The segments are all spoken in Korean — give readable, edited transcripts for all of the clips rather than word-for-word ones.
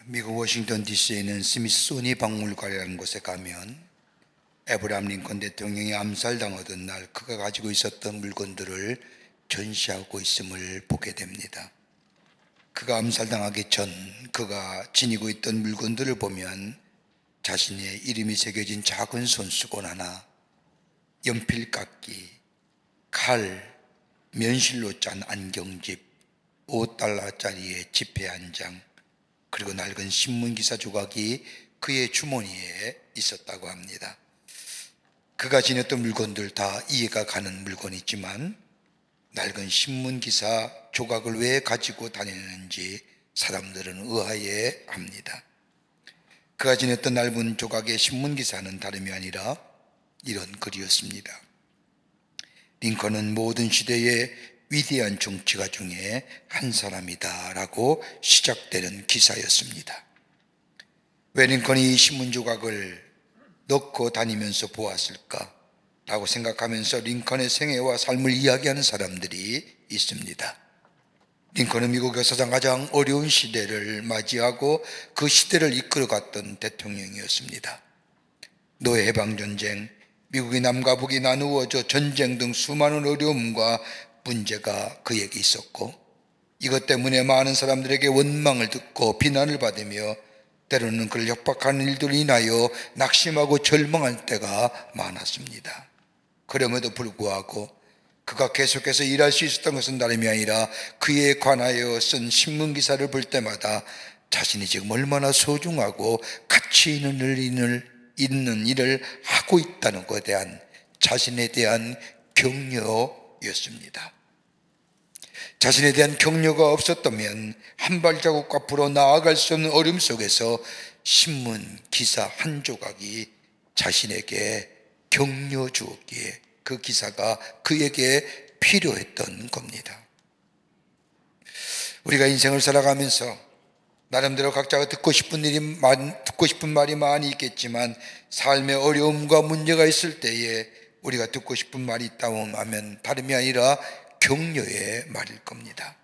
미국 워싱턴 DC에 있는 스미소니 박물관이라는 곳에 가면 에브라함 링컨 대통령이 암살당하던 날 그가 가지고 있었던 물건들을 전시하고 있음을 보게 됩니다. 그가 암살당하기 전 그가 지니고 있던 물건들을 보면 자신의 이름이 새겨진 작은 손수건 하나, 연필깎이, 칼, 면실로 짠 안경집, $5짜리의 지폐 한 장, 그리고 낡은 신문기사 조각이 그의 주머니에 있었다고 합니다. 그가 지녔던 물건들 다 이해가 가는 물건이지만 낡은 신문기사 조각을 왜 가지고 다니는지 사람들은 의아해 합니다. 그가 지녔던 낡은 조각의 신문기사는 다름이 아니라 이런 글이었습니다. 링컨은 모든 시대의 위대한 정치가 중에 한 사람이다 라고 시작되는 기사였습니다. 왜 링컨이 이 신문 조각을 넣고 다니면서 보았을까 라고 생각하면서 링컨의 생애와 삶을 이야기하는 사람들이 있습니다. 링컨은 미국 역사상 가장 어려운 시대를 맞이하고 그 시대를 이끌어갔던 대통령이었습니다. 노예 해방전쟁, 미국이 남과 북이 나누어져 전쟁 등 수많은 어려움과 문제가 그에게 있었고, 이것 때문에 많은 사람들에게 원망을 듣고 비난을 받으며 때로는 그를 협박하는 일들로 인하여 낙심하고 절망할 때가 많았습니다. 그럼에도 불구하고 그가 계속해서 일할 수 있었던 것은 다름이 아니라 그에 관하여 쓴 신문기사를 볼 때마다 자신이 지금 얼마나 소중하고 가치 있는 일을 하고 있다는 것에 대한 자신에 대한 격려였습니다. 자신에 대한 격려가 없었다면 한 발자국 앞으로 나아갈 수 없는 어려움 속에서 신문 기사 한 조각이 자신에게 격려 주었기에 그 기사가 그에게 필요했던 겁니다. 우리가 인생을 살아가면서 나름대로 각자가 듣고 싶은 말이 많이 있겠지만 삶의 어려움과 문제가 있을 때에 우리가 듣고 싶은 말이 있다고 하면 다름이 아니라 격려의 말일 겁니다.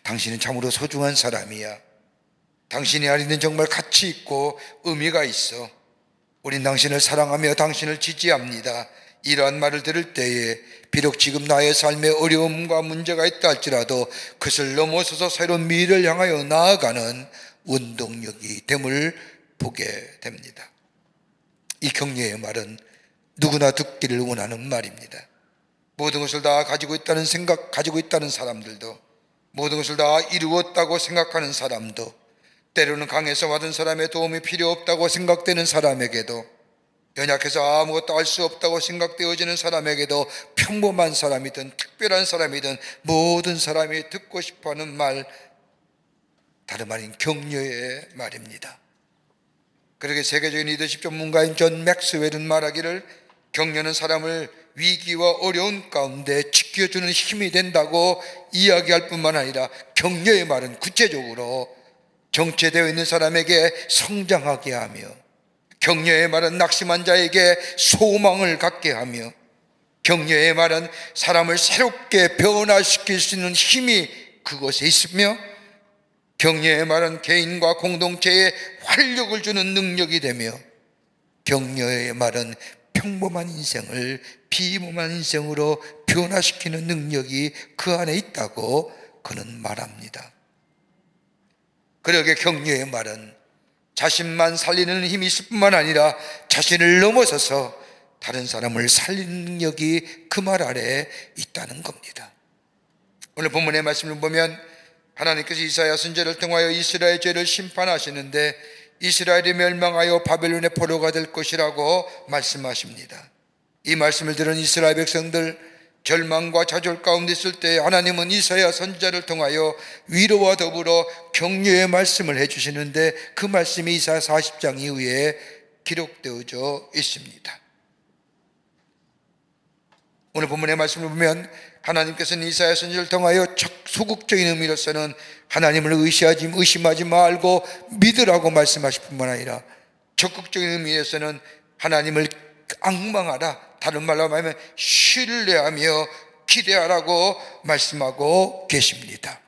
당신은 참으로 소중한 사람이야. 당신의 아리는 정말 가치 있고 의미가 있어. 우린 당신을 사랑하며 당신을 지지합니다. 이러한 말을 들을 때에 비록 지금 나의 삶에 어려움과 문제가 있다 할지라도 그것을 넘어서서 새로운 미래를 향하여 나아가는 원동력이 됨을 보게 됩니다. 이 격려의 말은 누구나 듣기를 원하는 말입니다. 모든 것을 다 가지고 있다는 사람들도, 모든 것을 다 이루었다고 생각하는 사람도, 때로는 강해서 받은 사람의 도움이 필요 없다고 생각되는 사람에게도, 연약해서 아무것도 할 수 없다고 생각되어지는 사람에게도, 평범한 사람이든 특별한 사람이든 모든 사람이 듣고 싶어하는 말, 다름 아닌 격려의 말입니다. 그렇게 세계적인 리더십 전문가인 존 맥스웰은 말하기를, 격려는 사람을 위기와 어려운 가운데 지켜주는 힘이 된다고 이야기할 뿐만 아니라 격려의 말은 구체적으로 정체되어 있는 사람에게 성장하게 하며, 격려의 말은 낙심한 자에게 소망을 갖게 하며, 격려의 말은 사람을 새롭게 변화시킬 수 있는 힘이 그것에 있으며, 격려의 말은 개인과 공동체에 활력을 주는 능력이 되며, 격려의 말은 평범한 인생을 비범한 인생으로 변화시키는 능력이 그 안에 있다고 그는 말합니다. 그러게 격려의 말은 자신만 살리는 힘이 있을 뿐만 아니라 자신을 넘어서서 다른 사람을 살리는 능력이 그 말 아래에 있다는 겁니다. 오늘 본문의 말씀을 보면 하나님께서 이사야 선지자를 통하여 이스라엘 죄를 심판하시는데 이스라엘이 멸망하여 바벨론의 포로가 될 것이라고 말씀하십니다. 이 말씀을 들은 이스라엘 백성들 절망과 좌절 가운데 있을 때 하나님은 이사야 선지자를 통하여 위로와 더불어 격려의 말씀을 해주시는데 그 말씀이 이사야 40장 이후에 기록되어져 있습니다. 오늘 본문의 말씀을 보면 하나님께서는 이사야 선지자를 통하여 소극적인 의미로서는 하나님을 의심하지 말고 믿으라고 말씀하실 뿐만 아니라 적극적인 의미에서는 하나님을 앙망하라, 다른 말로 하면 신뢰하며 기대하라고 말씀하고 계십니다.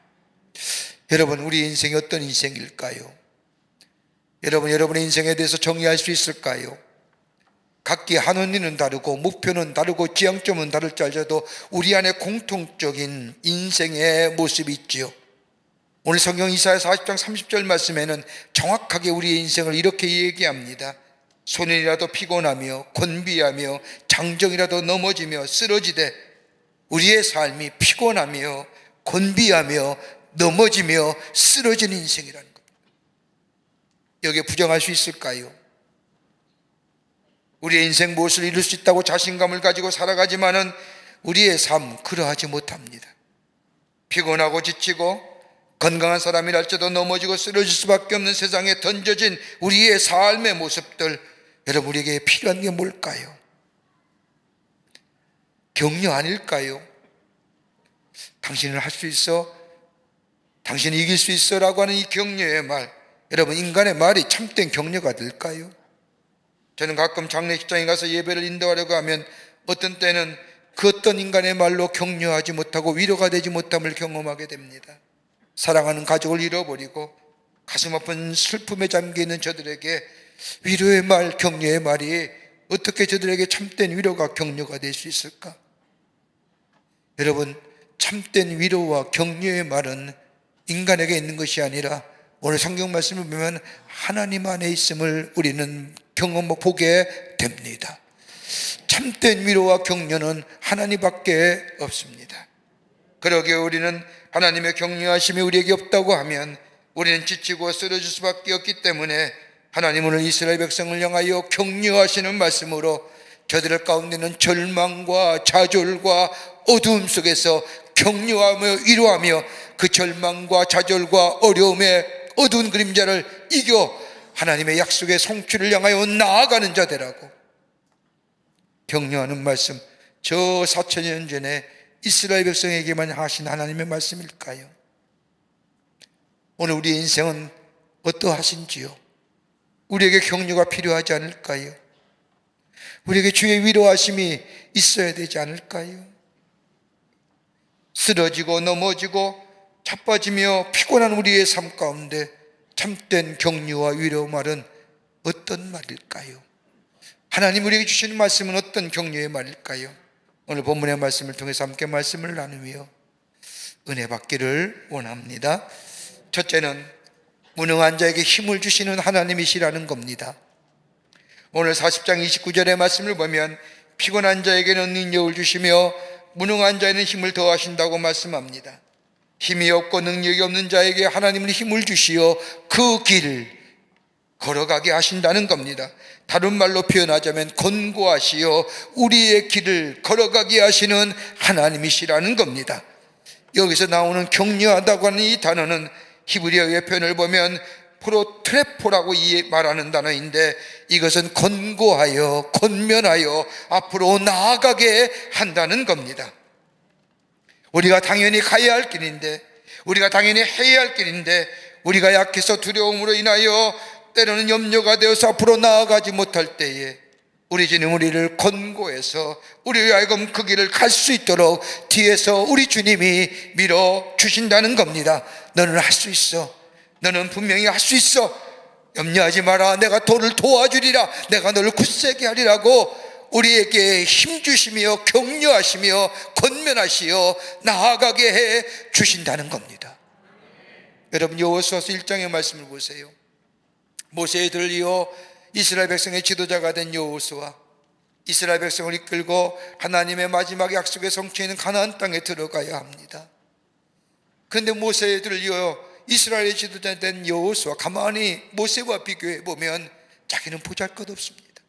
여러분, 우리 인생이 어떤 인생일까요? 여러분, 여러분의 인생에 대해서 정의할 수 있을까요? 각기 하는 일은 다르고 목표는 다르고 지향점은 다를지라도 우리 안에 공통적인 인생의 모습이 있지요. 오늘 성경 이사야 40장 30절 말씀에는 정확하게 우리의 인생을 이렇게 얘기합니다. 소년이라도 피곤하며 곤비하며 장정이라도 넘어지며 쓰러지되, 우리의 삶이 피곤하며 곤비하며 넘어지며 쓰러지는 인생이라는 겁니다. 여기에 부정할 수 있을까요? 우리의 인생 무엇을 이룰 수 있다고 자신감을 가지고 살아가지만은 우리의 삶 그러하지 못합니다. 피곤하고 지치고 건강한 사람이랄지라도 넘어지고 쓰러질 수밖에 없는 세상에 던져진 우리의 삶의 모습들, 여러분, 우리에게 필요한 게 뭘까요? 격려 아닐까요? 당신은 할 수 있어, 당신이 이길 수 있어 라고 하는 이 격려의 말, 여러분, 인간의 말이 참된 격려가 될까요? 저는 가끔 장례식장에 가서 예배를 인도하려고 하면 어떤 때는 그 어떤 인간의 말로 격려하지 못하고 위로가 되지 못함을 경험하게 됩니다. 사랑하는 가족을 잃어버리고 가슴 아픈 슬픔에 잠겨있는 저들에게 위로의 말, 격려의 말이 어떻게 저들에게 참된 위로가 격려가 될 수 있을까? 여러분, 참된 위로와 격려의 말은 인간에게 있는 것이 아니라 오늘 성경 말씀을 보면 하나님 안에 있음을 우리는 보게 됩니다. 참된 위로와 격려는 하나님밖에 없습니다. 그러기에 우리는 하나님의 격려하심이 우리에게 없다고 하면 우리는 지치고 쓰러질 수밖에 없기 때문에 하나님은 오늘 이스라엘 백성을 향하여 격려하시는 말씀으로 저들 가운데는 절망과 좌절과 어두움 속에서 격려하며 위로하며 그 절망과 좌절과 어려움의 어두운 그림자를 이겨 하나님의 약속의 성취를 향하여 나아가는 자 되라고 격려하는 말씀, 저 4,000년 전에 이스라엘 백성에게만 하신 하나님의 말씀일까요? 오늘 우리의 인생은 어떠하신지요? 우리에게 격려가 필요하지 않을까요? 우리에게 주의 위로하심이 있어야 되지 않을까요? 쓰러지고 넘어지고 자빠지며 피곤한 우리의 삶 가운데 참된 격려와 위로 말은 어떤 말일까요? 하나님 우리에게 주시는 말씀은 어떤 격려의 말일까요? 오늘 본문의 말씀을 통해서 함께 말씀을 나누며 은혜 받기를 원합니다. 첫째는 무능한 자에게 힘을 주시는 하나님이시라는 겁니다. 오늘 40장 29절의 말씀을 보면 피곤한 자에게는 능력을 주시며 무능한 자에는 힘을 더하신다고 말씀합니다. 힘이 없고 능력이 없는 자에게 하나님은 힘을 주시어 그 길을 걸어가게 하신다는 겁니다. 다른 말로 표현하자면 권고하시어 우리의 길을 걸어가게 하시는 하나님이시라는 겁니다. 여기서 나오는 격려하다고 하는 이 단어는 히브리어의 표현을 보면 프로트레포라고 말하는 단어인데, 이것은 권고하여 권면하여 앞으로 나아가게 한다는 겁니다. 우리가 당연히 가야 할 길인데, 우리가 당연히 해야 할 길인데, 우리가 약해서 두려움으로 인하여 때로는 염려가 되어서 앞으로 나아가지 못할 때에 우리 주님 우리를 권고해서 우리의 하여금 그 길을 갈 수 있도록 뒤에서 우리 주님이 밀어주신다는 겁니다. 너는 할 수 있어. 너는 분명히 할 수 있어. 염려하지 마라. 내가 너를 도와주리라. 내가 너를 굳세게 하리라고 우리에게 힘주시며 격려하시며 권면하시어 나아가게 해 주신다는 겁니다. 여러분, 여호수아서 1장의 말씀을 보세요. 모세에 들려 이스라엘 백성의 지도자가 된 여호수아, 이스라엘 백성을 이끌고 하나님의 마지막 약속의 성취에는 가나안 땅에 들어가야 합니다. 그런데 모세에 들려 이스라엘의 지도자 된 여호수아, 가만히 모세와 비교해 보면 자기는 보잘것없습니다.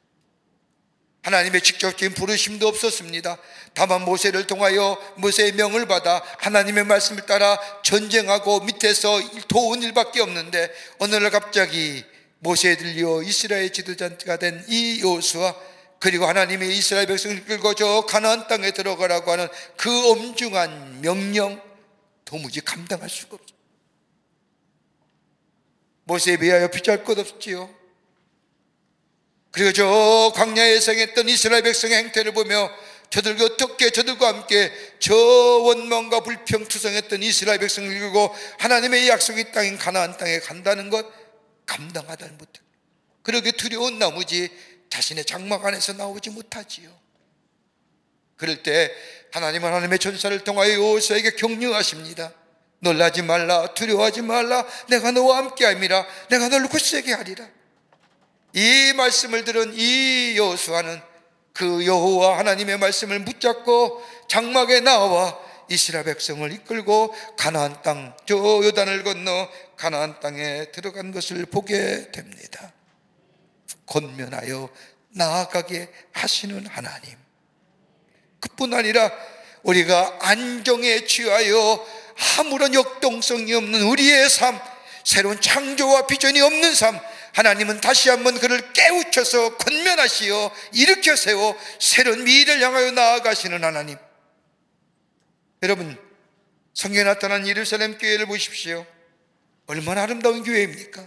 하나님의 직접적인 부르심도 없었습니다. 다만 모세를 통하여 모세의 명을 받아 하나님의 말씀을 따라 전쟁하고 밑에서 도운 일밖에 없는데, 어느 날 갑자기 모세에 들려 이스라엘 지도자가 된 이 여호수아, 그리고 하나님의 이스라엘 백성을 이끌고 저 가나안 땅에 들어가라고 하는 그 엄중한 명령, 도무지 감당할 수가 없어요. 모세에 비하여 비할 것 없지요. 그리고 저 광야에 생했던 이스라엘 백성의 행태를 보며 저들과 어떻게 저들과 함께 저 원망과 불평투성했던 이스라엘 백성을 이끌고 하나님의 약속의 땅인 가나안 땅에 간다는 것 감당하다 못해. 그렇게 두려운 나머지 자신의 장막 안에서 나오지 못하지요. 그럴 때 하나님은 하나님의 전사를 통하여 여호수아에게 격려하십니다. 놀라지 말라, 두려워하지 말라, 내가 너와 함께함이라, 내가 너를 굳세게 하리라. 이 말씀을 들은 이 여호수아는 그 여호와 하나님의 말씀을 붙잡고 장막에 나와 이스라엘 백성을 이끌고 가나안 땅, 저 요단을 건너 가나안 땅에 들어간 것을 보게 됩니다. 권면하여 나아가게 하시는 하나님, 그뿐 아니라 우리가 안정에 취하여 아무런 역동성이 없는 우리의 삶, 새로운 창조와 비전이 없는 삶, 하나님은 다시 한번 그를 깨우쳐서 권면하시어 일으켜 세워 새로운 미래를 향하여 나아가시는 하나님. 여러분, 성경에 나타난 예루살렘 교회를 보십시오. 얼마나 아름다운 교회입니까?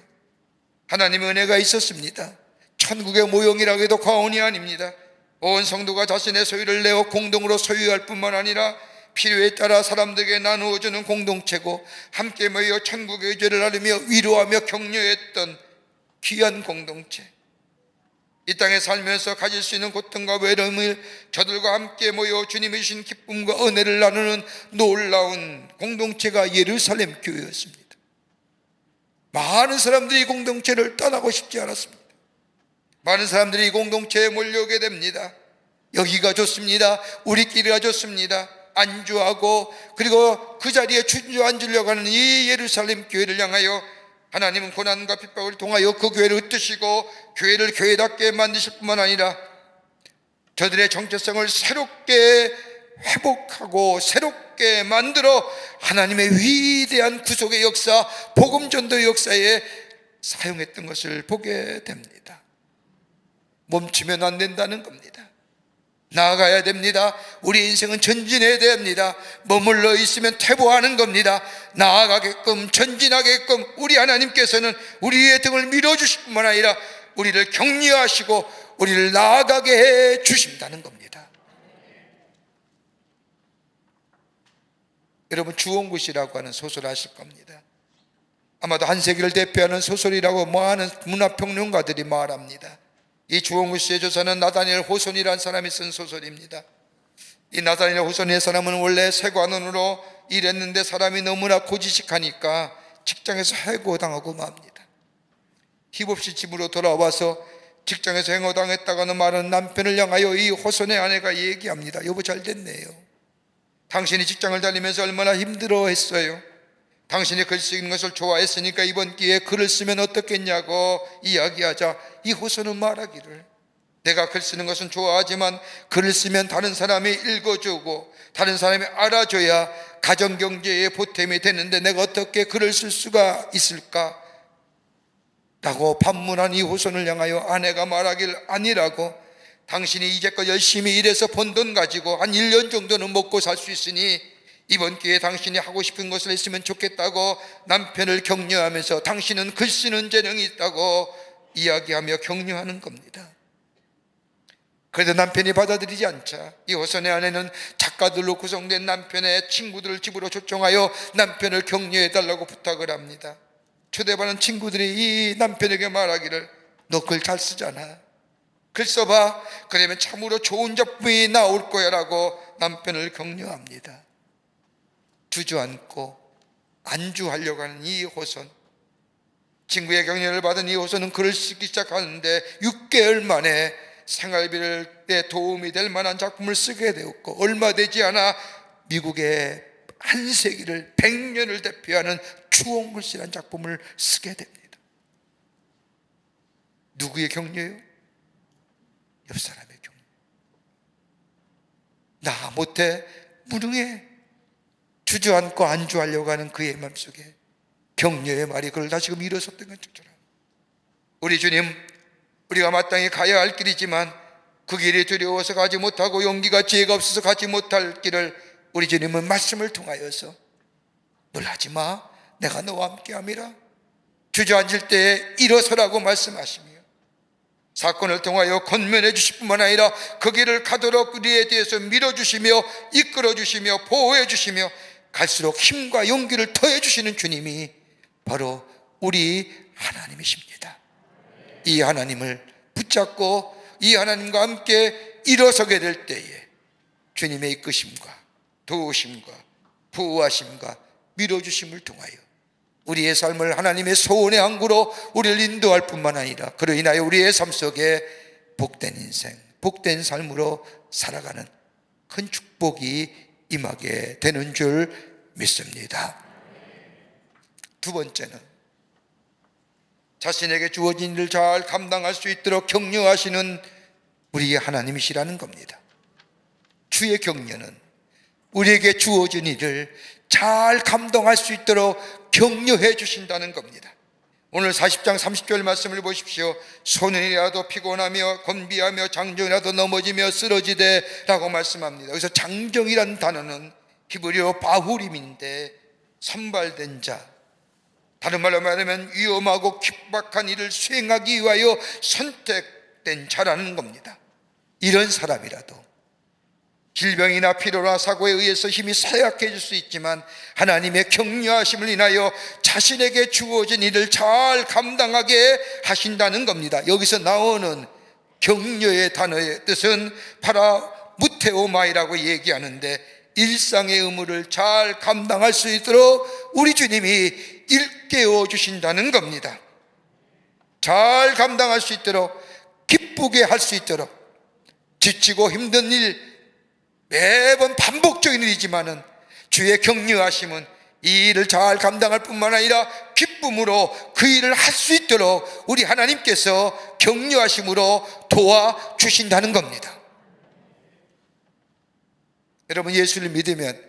하나님의 은혜가 있었습니다. 천국의 모형이라고 해도 과언이 아닙니다. 온 성도가 자신의 소유를 내어 공동으로 소유할 뿐만 아니라 필요에 따라 사람들에게 나누어주는 공동체고, 함께 모여 천국의 의제를 나누며 위로하며 격려했던 귀한 공동체. 이 땅에 살면서 가질 수 있는 고통과 외로움을 저들과 함께 모여 주님이 주신 기쁨과 은혜를 나누는 놀라운 공동체가 예루살렘 교회였습니다. 많은 사람들이 이 공동체를 떠나고 싶지 않았습니다. 많은 사람들이 이 공동체에 몰려오게 됩니다. 여기가 좋습니다, 우리끼리가 좋습니다, 안주하고 그리고 그 자리에 주저앉으려고 하는 이 예루살렘 교회를 향하여 하나님은 고난과 핍박을 통하여 그 교회를 흩으시고 교회를 교회답게 만드실 뿐만 아니라 저들의 정체성을 새롭게 회복하고 새롭게 만들어 하나님의 위대한 구속의 역사, 복음 전도의 역사에 사용했던 것을 보게 됩니다. 멈추면 안 된다는 겁니다. 나아가야 됩니다. 우리 인생은 전진해야 됩니다. 머물러 있으면 퇴보하는 겁니다. 나아가게끔, 전진하게끔 우리 하나님께서는 우리의 등을 밀어주실 뿐만 아니라 우리를 격려하시고 우리를 나아가게 해 주신다는 겁니다. 여러분, 주홍굿이라고 하는 소설 아실 겁니다. 아마도 한 세기를 대표하는 소설이라고 많은 문화평론가들이 말합니다. 이 주홍굿의 저서는 나다니엘 호손이라는 사람이 쓴 소설입니다. 이 나다니엘 호손의 사람은 원래 세관원으로 일했는데 사람이 너무나 고지식하니까 직장에서 해고당하고 맙니다. 힘없이 집으로 돌아와서 직장에서 해고당했다가는 말은 남편을 향하여 이 호손의 아내가 얘기합니다. 여보, 잘 됐네요. 당신이 직장을 다니면서 얼마나 힘들어했어요. 당신이 글 쓰는 것을 좋아했으니까 이번 기회에 글을 쓰면 어떻겠냐고 이야기하자 이 호손은 말하기를, 내가 글 쓰는 것은 좋아하지만 글을 쓰면 다른 사람이 읽어주고 다른 사람이 알아줘야 가정경제에 보탬이 되는데 내가 어떻게 글을 쓸 수가 있을까? 라고 반문한 이 호손을 향하여 아내가 말하길, 아니라고, 당신이 이제껏 열심히 일해서 번 돈 가지고 한 1년 정도는 먹고 살 수 있으니 이번 기회에 당신이 하고 싶은 것을 했으면 좋겠다고 남편을 격려하면서 당신은 글 쓰는 재능이 있다고 이야기하며 격려하는 겁니다. 그래도 남편이 받아들이지 않자 이 호손의 아내는 작가들로 구성된 남편의 친구들을 집으로 초청하여 남편을 격려해달라고 부탁을 합니다. 초대받은 친구들이 이 남편에게 말하기를, 너 글 잘 쓰잖아, 글 써봐, 그러면 참으로 좋은 작품이 나올 거야 라고 남편을 격려합니다. 주저앉고 안주하려고 하는 이 호손, 친구의 격려를 받은 이 호손은 글을 쓰기 시작하는데 6개월 만에 생활비에 도움이 될 만한 작품을 쓰게 되었고, 얼마 되지 않아 미국의 한 세기를 100년을 대표하는 추홍글씨라는 작품을 쓰게 됩니다. 누구의 격려요? 옆 사람의 격려. 나 못해, 무능해, 주저앉고 안주하려고 하는 그의 마음속에 격려의 말이 그를 다시금 일어섰던 것처럼, 우리 주님, 우리가 마땅히 가야 할 길이지만 그 길이 두려워서 가지 못하고 용기가 지혜가 없어서 가지 못할 길을 우리 주님은 말씀을 통하여서 놀라지 마, 내가 너와 함께함이라, 주저앉을 때에 일어서라고 말씀하시며 사건을 통하여 건면해 주실 뿐만 아니라 그 길을 가도록 우리에 대해서 밀어주시며 이끌어주시며 보호해주시며 갈수록 힘과 용기를 더해주시는 주님이 바로 우리 하나님이십니다. 이 하나님을 붙잡고 이 하나님과 함께 일어서게 될 때에 주님의 이끄심과 도우심과 보호하심과 밀어주심을 통하여 우리의 삶을 하나님의 소원의 항구로 우리를 인도할 뿐만 아니라 그로 인하여 우리의 삶 속에 복된 인생, 복된 삶으로 살아가는 큰 축복이 임하게 되는 줄 믿습니다. 두 번째는 자신에게 주어진 일을 잘 감당할 수 있도록 격려하시는 우리 하나님이시라는 겁니다. 주의 격려는 우리에게 주어진 일을 잘 감당할 수 있도록 격려해 주신다는 겁니다. 오늘 40장 30절 말씀을 보십시오. 소년이라도 피곤하며 건비하며 장정이라도 넘어지며 쓰러지되 라고 말씀합니다. 여기서 장정이란 단어는 히브리어 바후림인데 선발된 자, 다른 말로 말하면 위험하고 핍박한 일을 수행하기 위하여 선택된 자라는 겁니다. 이런 사람이라도 질병이나 피로나 사고에 의해서 힘이 쇠약해질 수 있지만 하나님의 격려하심을 인하여 자신에게 주어진 일을 잘 감당하게 하신다는 겁니다. 여기서 나오는 격려의 단어의 뜻은 파라무테오마이라고 얘기하는데 일상의 의무를 잘 감당할 수 있도록 우리 주님이 일깨워 주신다는 겁니다. 잘 감당할 수 있도록, 기쁘게 할 수 있도록, 지치고 힘든 일, 매번 반복적인 일이지만은 주의 격려하심은 이 일을 잘 감당할 뿐만 아니라 기쁨으로 그 일을 할 수 있도록 우리 하나님께서 격려하심으로 도와주신다는 겁니다. 여러분, 예수를 믿으면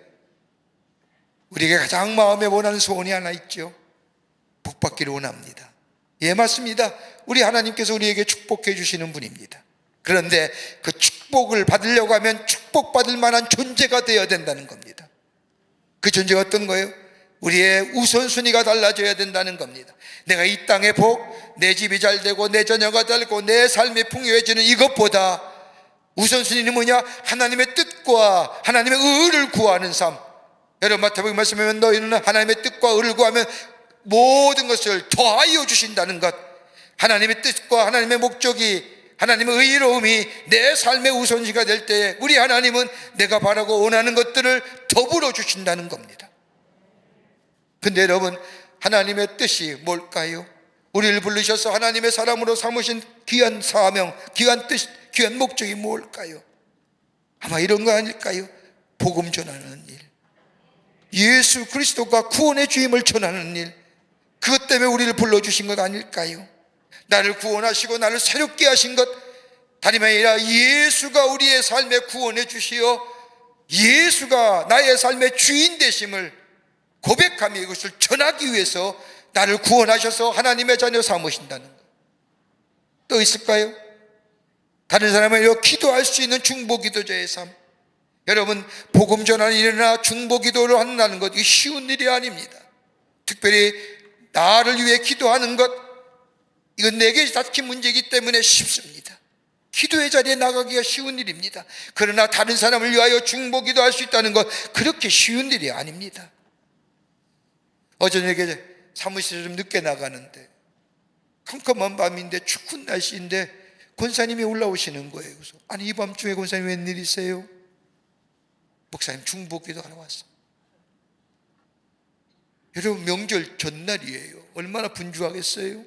우리에게 가장 마음에 원하는 소원이 하나 있죠. 복받기를 원합니다. 예, 맞습니다. 우리 하나님께서 우리에게 축복해 주시는 분입니다. 그런데 그 축복을 받으려고 하면 축복받을 만한 존재가 되어야 된다는 겁니다. 그 존재가 어떤 거예요? 우리의 우선순위가 달라져야 된다는 겁니다. 내가 이 땅의 복, 내 집이 잘 되고 내 자녀가 잘 되고 내 삶이 풍요해지는 이것보다 우선순위는 뭐냐? 하나님의 뜻과 하나님의 의를 구하는 삶. 여러분, 마태복음 말씀에 보면 너희는 하나님의 뜻과 의를 구하면 모든 것을 더하여 주신다는 것. 하나님의 뜻과 하나님의 목적이, 하나님의 의로움이 내 삶의 우선시가 될 때에 우리 하나님은 내가 바라고 원하는 것들을 더불어 주신다는 겁니다. 근데 여러분, 하나님의 뜻이 뭘까요? 우리를 부르셔서 하나님의 사람으로 삼으신 귀한 사명, 귀한 뜻, 귀한 목적이 뭘까요? 아마 이런 거 아닐까요? 복음 전하는 일, 예수 그리스도가 구원의 주임을 전하는 일, 그것 때문에 우리를 불러주신 것 아닐까요? 나를 구원하시고 나를 새롭게 하신 것, 다름 아니라 예수가 우리의 삶에 구원해 주시어 예수가 나의 삶의 주인 되심을 고백하며 이것을 전하기 위해서 나를 구원하셔서 하나님의 자녀 삼으신다는 것. 또 있을까요? 다른 사람을 기도할 수 있는 중보기도자의 삶. 여러분, 복음 전하는 일이나 중보기도를 한다는 것, 이게 쉬운 일이 아닙니다. 특별히 나를 위해 기도하는 것, 이건 내게 닥친 문제이기 때문에 쉽습니다. 기도의 자리에 나가기가 쉬운 일입니다. 그러나 다른 사람을 위하여 중보기도 할 수 있다는 것, 그렇게 쉬운 일이 아닙니다. 어저녁에 사무실에 좀 늦게 나가는데 캄캄한 밤인데 추운 날씨인데 권사님이 올라오시는 거예요. 그래서 아니, 이 밤중에 권사님 웬일이세요? 목사님, 중보기도 하러 왔어. 여러분, 명절 전날이에요. 얼마나 분주하겠어요?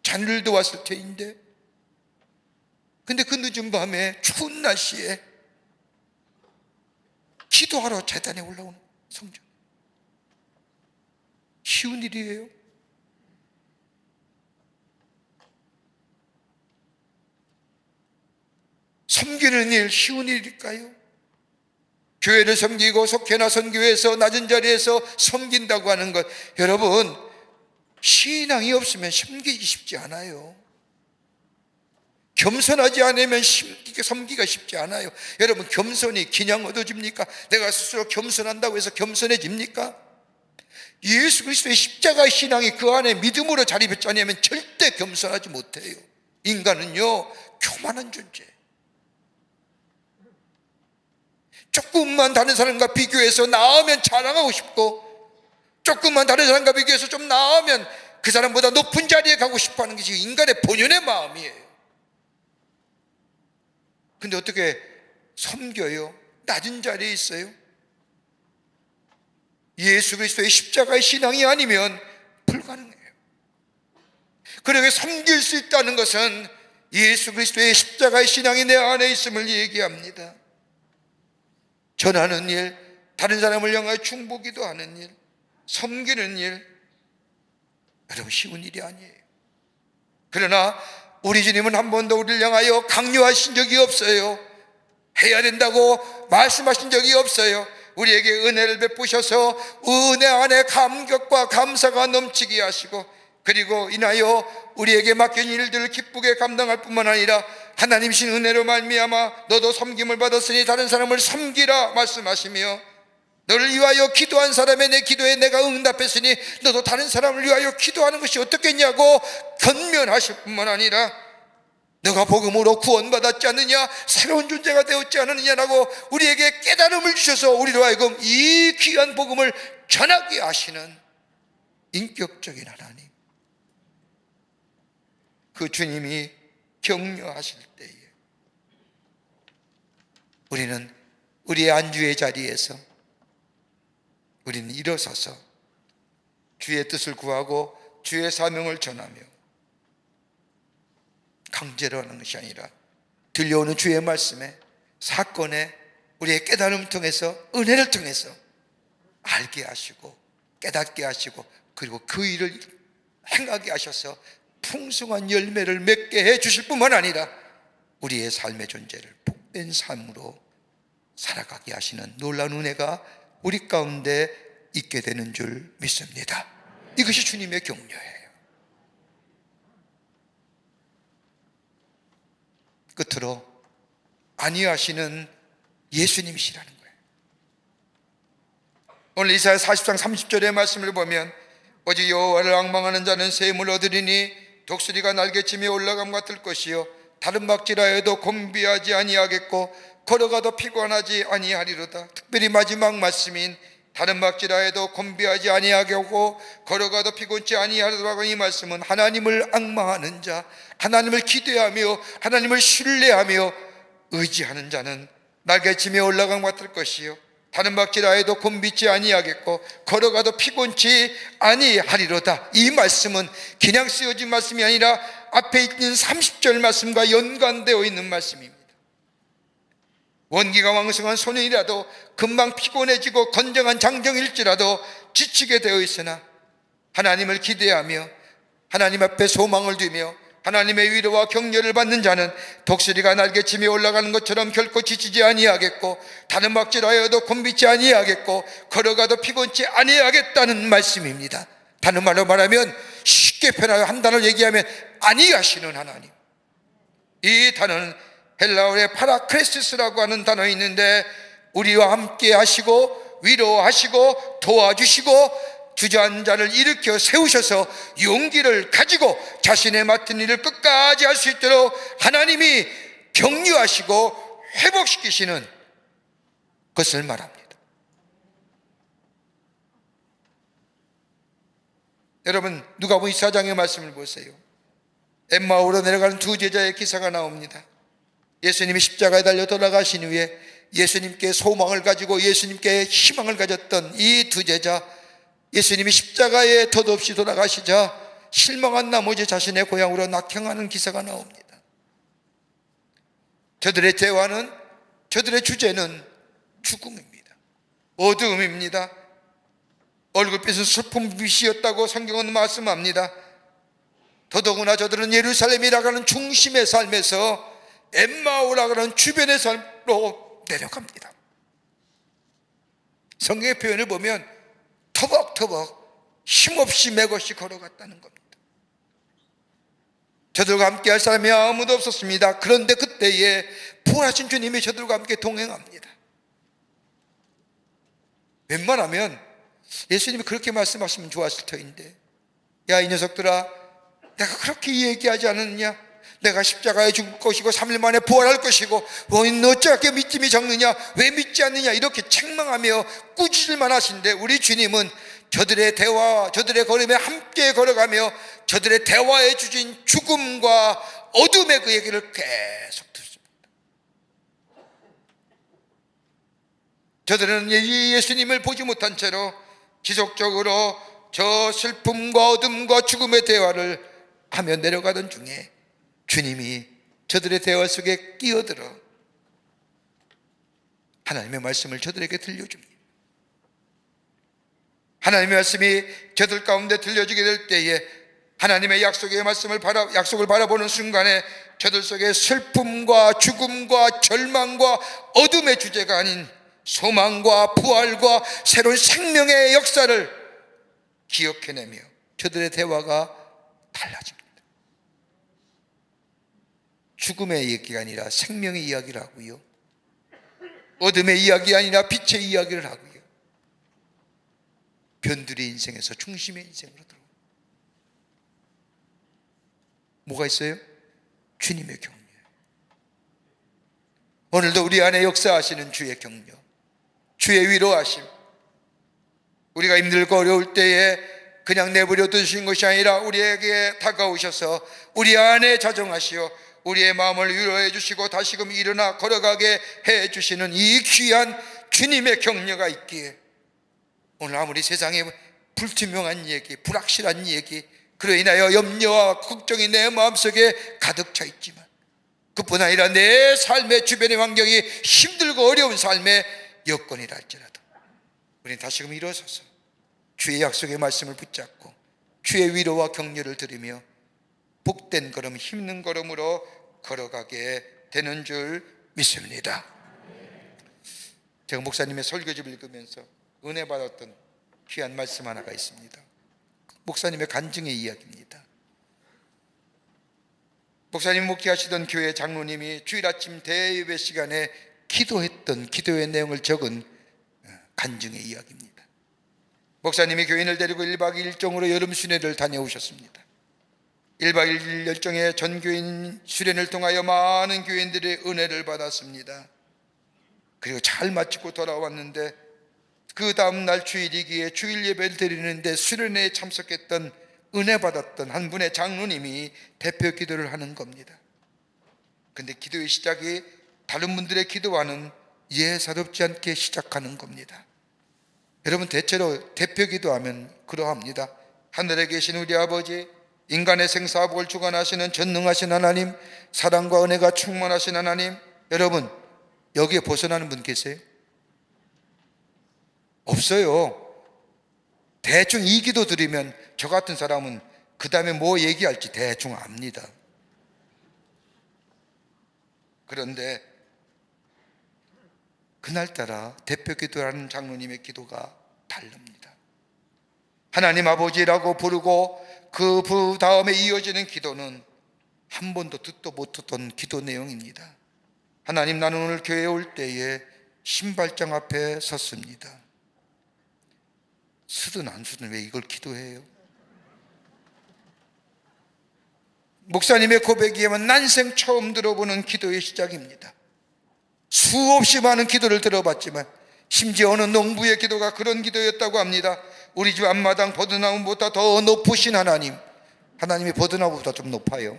자녀들도 왔을 테인데. 근데 그 늦은 밤에 추운 날씨에 기도하러 재단에 올라오는 성전, 쉬운 일이에요? 섬기는 일 쉬운 일일까요? 교회를 섬기고 속회나 선교회에서 낮은 자리에서 섬긴다고 하는 것, 여러분, 신앙이 없으면 섬기기 쉽지 않아요. 겸손하지 않으면 섬기기가 쉽지 않아요. 여러분, 겸손이 기냥 얻어집니까? 내가 스스로 겸손한다고 해서 겸손해집니까? 예수 그리스도의 십자가 신앙이 그 안에 믿음으로 자리 뱉지 않으면 절대 겸손하지 못해요. 인간은요, 교만한 존재. 조금만 다른 사람과 비교해서 나으면 자랑하고 싶고, 조금만 다른 사람과 비교해서 좀 나으면 그 사람보다 높은 자리에 가고 싶어 하는 것이 인간의 본연의 마음이에요. 근데 어떻게 섬겨요? 낮은 자리에 있어요? 예수 그리스도의 십자가의 신앙이 아니면 불가능해요. 그러게 섬길 수 있다는 것은 예수 그리스도의 십자가의 신앙이 내 안에 있음을 얘기합니다. 전하는 일, 다른 사람을 향하여 충보기도 하는 일, 섬기는 일, 여러분 쉬운 일이 아니에요. 그러나 우리 주님은 한 번도 우리를 향하여 강요하신 적이 없어요. 해야 된다고 말씀하신 적이 없어요. 우리에게 은혜를 베푸셔서 은혜 안에 감격과 감사가 넘치게 하시고, 그리고 인하여 우리에게 맡긴 일들을 기쁘게 감당할 뿐만 아니라 하나님신 은혜로 말미암아 너도 섬김을 받았으니 다른 사람을 섬기라 말씀하시며, 너를 위하여 기도한 사람의 내 기도에 내가 응답했으니 너도 다른 사람을 위하여 기도하는 것이 어떻겠냐고 권면하실 뿐만 아니라, 너가 복음으로 구원받았지 않느냐, 새로운 존재가 되었지 않느냐라고 우리에게 깨달음을 주셔서 우리로 하여금 이 귀한 복음을 전하게 하시는 인격적인 하나님, 그 주님이 격려하실 때에 우리는 우리의 안주의 자리에서 우리는 일어서서 주의 뜻을 구하고 주의 사명을 전하며, 강제로 하는 것이 아니라 들려오는 주의 말씀에, 사건에 우리의 깨달음을 통해서, 은혜를 통해서 알게 하시고 깨닫게 하시고, 그리고 그 일을 행하게 하셔서 풍성한 열매를 맺게 해 주실 뿐만 아니라 우리의 삶의 존재를 복된 삶으로 살아가게 하시는 놀라운 은혜가 우리 가운데 있게 되는 줄 믿습니다. 이것이 주님의 격려예요. 끝으로 안위하시는 예수님이시라는 거예요. 오늘 이사야 40장 30절의 말씀을 보면, 오직 여호와를 앙망하는 자는 샘을 얻으리니 독수리가 날개치며 올라감과 뜰 것이요 다른 박질하여도 곤비하지 아니하겠고 걸어가도 피곤하지 아니하리로다. 특별히 마지막 말씀인 다른 박질하여도 곤비하지 아니하겠고 걸어가도 피곤치 아니하리로라고, 이 말씀은 하나님을 앙망하는 자, 하나님을 기대하며 하나님을 신뢰하며 의지하는 자는 날개치며 올라감과 뜰 것이요 다른 박질하여도 곤비치 아니하겠고 걸어가도 피곤치 아니하리로다. 이 말씀은 그냥 쓰여진 말씀이 아니라 앞에 있는 30절 말씀과 연관되어 있는 말씀입니다. 원기가 왕성한 소년이라도 금방 피곤해지고 건장한 장정일지라도 지치게 되어 있으나 하나님을 기대하며 하나님 앞에 소망을 두며 하나님의 위로와 격려를 받는 자는 독수리가 날개치며 올라가는 것처럼 결코 지치지 아니하겠고 다른 박질하여도 곤비치 아니하겠고 걸어가도 피곤치 아니하겠다는 말씀입니다. 다른 말로 말하면, 쉽게 표현하여 한 단어를 얘기하면 안위하시는 하나님. 이 단어는 헬라어의 파라크레시스라고 하는 단어가 있는데, 우리와 함께 하시고 위로하시고 도와주시고 주저앉은 자를 일으켜 세우셔서 용기를 가지고 자신의 맡은 일을 끝까지 할 수 있도록 하나님이 격려하시고 회복시키시는 것을 말합니다. 여러분, 누가복음 24장의 말씀을 보세요. 엠마오로 내려가는 두 제자의 기사가 나옵니다. 예수님이 십자가에 달려 돌아가신 후에 예수님께 소망을 가지고 예수님께 희망을 가졌던 이 두 제자, 예수님이 십자가에 덧없이 돌아가시자 실망한 나머지 자신의 고향으로 낙향하는 기사가 나옵니다. 저들의 대화는, 저들의 주제는 죽음입니다. 어두움입니다. 얼굴빛은 슬픔빛이었다고 성경은 말씀합니다. 더더구나 저들은 예루살렘이라고 하는 중심의 삶에서 엠마오라고 하는 주변의 삶으로 내려갑니다. 성경의 표현을 보면 터벅터벅 힘없이 맥없이 걸어갔다는 겁니다. 저들과 함께 할 사람이 아무도 없었습니다. 그런데 그때에 부활하신 주님이 저들과 함께 동행합니다. 웬만하면 예수님이 그렇게 말씀하시면 좋았을 터인데, 야 이 녀석들아, 내가 그렇게 얘기하지 않았느냐? 내가 십자가에 죽을 것이고 3일 만에 부활할 것이고 너희는 어찌하게 믿음이 적느냐, 왜 믿지 않느냐, 이렇게 책망하며 꾸짖을만 하신데, 우리 주님은 저들의 대화와 저들의 걸음에 함께 걸어가며 저들의 대화에 주신 죽음과 어둠의 그 얘기를 계속 듣습니다. 저들은 예수님을 보지 못한 채로 지속적으로 저 슬픔과 어둠과 죽음의 대화를 하며 내려가던 중에 주님이 저들의 대화 속에 끼어들어 하나님의 말씀을 저들에게 들려줍니다. 하나님의 말씀이 저들 가운데 들려주게 될 때에 하나님의 약속의 약속을 바라보는 순간에 저들 속에 슬픔과 죽음과 절망과 어둠의 주제가 아닌 소망과 부활과 새로운 생명의 역사를 기억해내며 저들의 대화가 달라집니다. 죽음의 얘기가 아니라 생명의 이야기를 하고요, 어둠의 이야기 아니라 빛의 이야기를 하고요, 변두리 인생에서 중심의 인생으로 들어옵니다. 뭐가 있어요? 주님의 격려. 오늘도 우리 안에 역사하시는 주의 격려, 주의 위로하심. 우리가 힘들고 어려울 때에 그냥 내버려 두신 것이 아니라 우리에게 다가오셔서 우리 안에 자정하시어 우리의 마음을 위로해 주시고 다시금 일어나 걸어가게 해 주시는 이 귀한 주님의 격려가 있기에 오늘 아무리 세상에 불투명한 얘기, 불확실한 얘기, 그로 인하여 염려와 걱정이 내 마음속에 가득 차 있지만, 그뿐 아니라 내 삶의 주변의 환경이 힘들고 어려운 삶의 여건이라 할지라도 우리는 다시금 일어서서 주의 약속의 말씀을 붙잡고 주의 위로와 격려를 들으며 복된 걸음, 힘든 걸음으로 걸어가게 되는 줄 믿습니다. 제가 목사님의 설교집을 읽으면서 은혜 받았던 귀한 말씀 하나가 있습니다. 목사님의 간증의 이야기입니다. 목사님 목회하시던 교회 장로님이 주일 아침 대예배 시간에 기도했던 기도의 내용을 적은 간증의 이야기입니다. 목사님이 교인을 데리고 1박 2일 일정으로 여름 수련회를 다녀오셨습니다. 1박 2일 일정의 전교인 수련을 통하여 많은 교인들의 은혜를 받았습니다. 그리고 잘 마치고 돌아왔는데 그 다음날 주일이기에 주일 예배를 드리는데 수련회에 참석했던 은혜 받았던 한 분의 장로님이 대표 기도를 하는 겁니다. 근데 기도의 시작이 다른 분들의 기도와는 예사롭지 않게 시작하는 겁니다. 여러분, 대체로 대표 기도하면 그러합니다. 하늘에 계신 우리 아버지, 인간의 생사복을 주관하시는 전능하신 하나님, 사랑과 은혜가 충만하신 하나님. 여러분, 여기에 벗어나는 분 계세요? 없어요. 대충 이 기도 드리면 저 같은 사람은 그 다음에 뭐 얘기할지 대충 압니다. 그런데 그날따라 대표 기도라는 장로님의 기도가 다릅니다. 하나님 아버지라고 부르고 그 다음에 이어지는 기도는 한 번도 듣도 못 듣던 기도 내용입니다. 하나님, 나는 오늘 교회에 올 때에 신발장 앞에 섰습니다. 쓰든 안 쓰든 왜 이걸 기도해요? 목사님의 고백이면 난생 처음 들어보는 기도의 시작입니다. 수없이 많은 기도를 들어봤지만 심지어 어느 농부의 기도가 그런 기도였다고 합니다. 우리 집 앞마당 버드나무보다 더 높으신 하나님. 하나님이 버드나무보다 좀 높아요.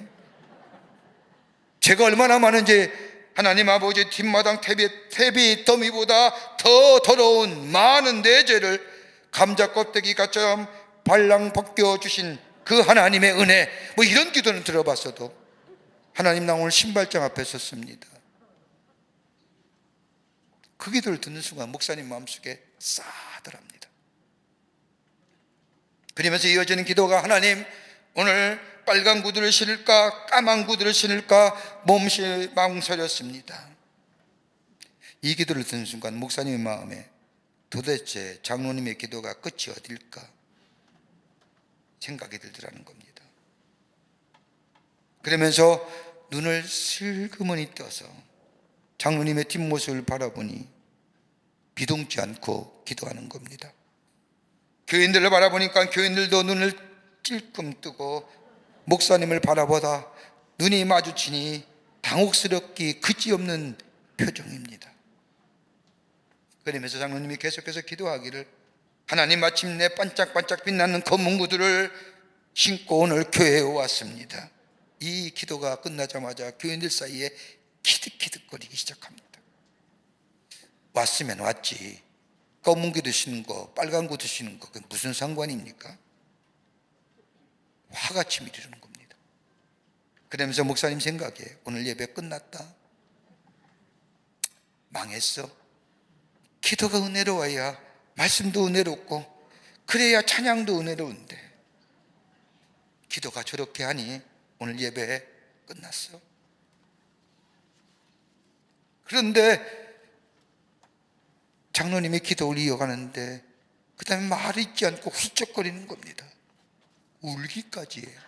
제가 얼마나 많은지 하나님 아버지 뒷마당 퇴비 더미보다 더 더러운 많은 내 죄를 감자 껍데기처럼 발랑 벗겨주신 그 하나님의 은혜, 뭐 이런 기도는 들어봤어도 하나님, 나 오늘 신발장 앞에 섰습니다. 그 기도를 듣는 순간 목사님 마음속에 싸하더랍니다. 그러면서 이어지는 기도가, 하나님, 오늘 빨간 구두를 신을까 까만 구두를 신을까 몹시 망설였습니다. 이 기도를 듣는 순간 목사님의 마음에 도대체 장로님의 기도가 끝이 어딜까 생각이 들더라는 겁니다. 그러면서 눈을 슬그머니 떠서 장로님의 뒷모습을 바라보니 비동치 않고 기도하는 겁니다. 교인들을 바라보니까 교인들도 눈을 찔끔 뜨고 목사님을 바라보다 눈이 마주치니 당혹스럽기 그지없는 표정입니다. 그러면서 장로님이 계속해서 기도하기를, 하나님 마침내 반짝반짝 빛나는 검은 구두를 신고 오늘 교회에 왔습니다. 이 기도가 끝나자마자 교인들 사이에 키득키득거리기 시작합니다. 왔으면 왔지, 검은 구두 신는 거, 빨간 구두 신는 거, 그게 무슨 상관입니까? 화가 치밀히는 겁니다. 그러면서 목사님 생각에 오늘 예배 끝났다, 망했어. 기도가 은혜로워야 말씀도 은혜롭고 그래야 찬양도 은혜로운데 기도가 저렇게 하니 오늘 예배 끝났어. 그런데 장로님이 기도를 이어가는데 그 다음에 말을 잊지 않고 훌쩍거리는 겁니다. 울기까지 해요.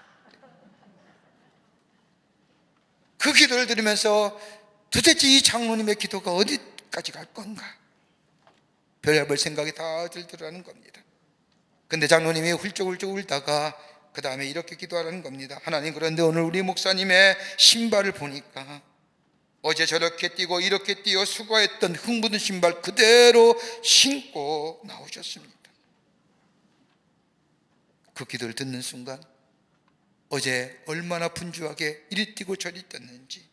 그 기도를 들으면서 도대체 이 장로님의 기도가 어디까지 갈 건가, 별의별 생각이 다 들더라는 겁니다. 근데 장로님이 훌쩍훌쩍 울다가 그 다음에 이렇게 기도하라는 겁니다. 하나님, 그런데 오늘 우리 목사님의 신발을 보니까 어제 저렇게 뛰고 이렇게 뛰어 수고했던 흙 묻은 신발 그대로 신고 나오셨습니다. 그 기도를 듣는 순간 어제 얼마나 분주하게 이리 뛰고 저리 뛰었는지,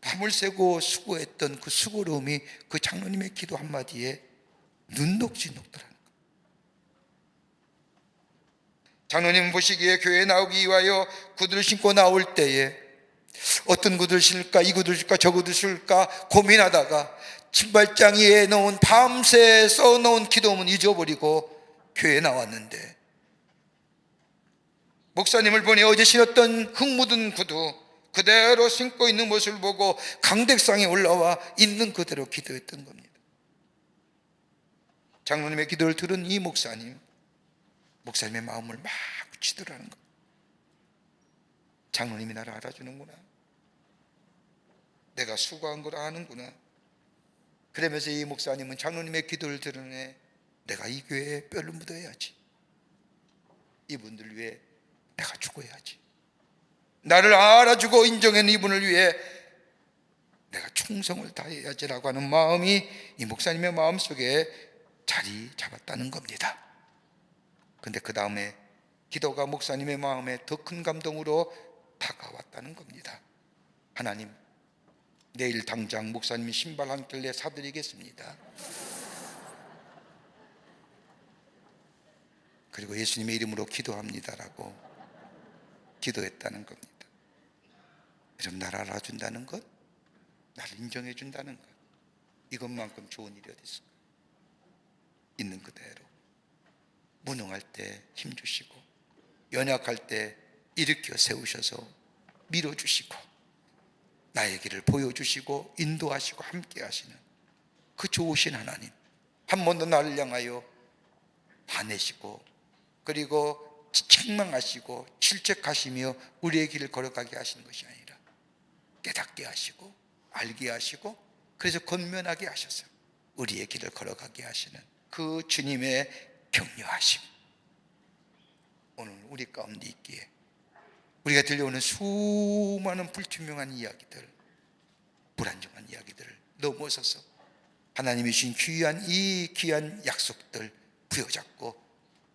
밤을 새고 수고했던 그 수고로움이 그 장로님의 기도 한마디에 눈녹지 녹더라는 거예요. 장로님 보시기에 교회에 나오기 위하여 구두를 신고 나올 때에 어떤 구두를 신을까, 이 구두를 신을까, 저 구두를 신을까 고민하다가 신발장 위에 놓은, 밤새 써놓은 기도문 잊어버리고 교회에 나왔는데, 목사님을 보니 어제 신었던 흙 묻은 구두 그대로 신고 있는 모습을 보고 강대상에 올라와 있는 그대로 기도했던 겁니다. 장로님의 기도를 들은 이 목사님의 마음을 막 치더라는 거예요. 장로님이 나를 알아주는구나, 내가 수고한 걸 아는구나. 그러면서 이 목사님은 장로님의 기도를 들으네, 내가 이 교회에 뼈를 묻어야지, 이분들 위해 내가 죽어야지, 나를 알아주고 인정한 이분을 위해 내가 충성을 다해야지라고 하는 마음이 이 목사님의 마음속에 자리 잡았다는 겁니다. 그런데 그 다음에 기도가 목사님의 마음에 더 큰 감동으로 다가왔다는 겁니다. 하나님, 내일 당장 목사님이 신발 한 켤레 사드리겠습니다. 그리고 예수님의 이름으로 기도합니다라고 기도했다는 겁니다. 여러분, 나를 알아준다는 것, 나를 인정해 준다는 것, 이것만큼 좋은 일이 어디 있을까? 있는 그대로 무능할 때 힘주시고 연약할 때 일으켜 세우셔서 밀어주시고 나의 길을 보여주시고 인도하시고 함께 하시는 그 좋으신 하나님, 한 번도 나를 향하여 화내시고 그리고 책망하시고 질책하시며 우리의 길을 걸어가게 하시는 것이 아니라 깨닫게 하시고 알게 하시고 그래서 권면하게 하셔서 우리의 길을 걸어가게 하시는 그 주님의 격려하심, 오늘 우리 가운데 있기에 우리가 들려오는 수많은 불투명한 이야기들, 불안정한 이야기들을 넘어서서 하나님이 주신 이 귀한 약속들 부여잡고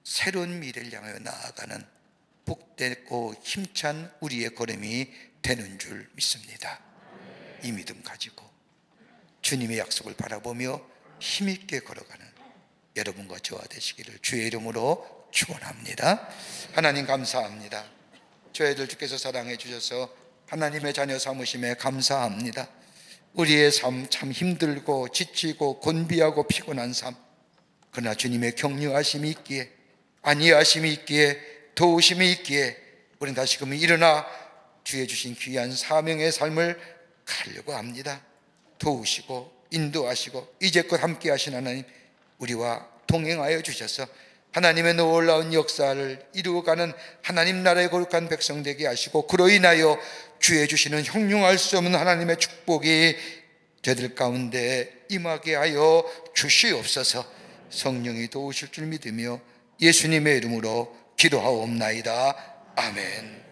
새로운 미래를 향하여 나아가는 복되고 힘찬 우리의 걸음이 되는 줄 믿습니다. 이 믿음 가지고 주님의 약속을 바라보며 힘있게 걸어가는 여러분과 저와 되시기를 주의 이름으로 축원합니다. 하나님 감사합니다. 저희들 주께서 사랑해 주셔서 하나님의 자녀 삼으심에 감사합니다. 우리의 삶 참 힘들고 지치고 곤비하고 피곤한 삶, 그러나 주님의 격려하심이 있기에, 안위하심이 있기에, 도우심이 있기에 우리는 다시금 일어나 주의 주신 귀한 사명의 삶을 가려고 합니다. 도우시고 인도하시고 이제껏 함께 하신 하나님, 우리와 동행하여 주셔서 하나님의 놀라운 역사를 이루어가는 하나님 나라의 거룩한 백성 되게 하시고, 그로 인하여 주의 주시는 형용할 수 없는 하나님의 축복이 저희들 가운데 임하게 하여 주시옵소서. 성령이 도우실 줄 믿으며 예수님의 이름으로 기도하옵나이다. 아멘.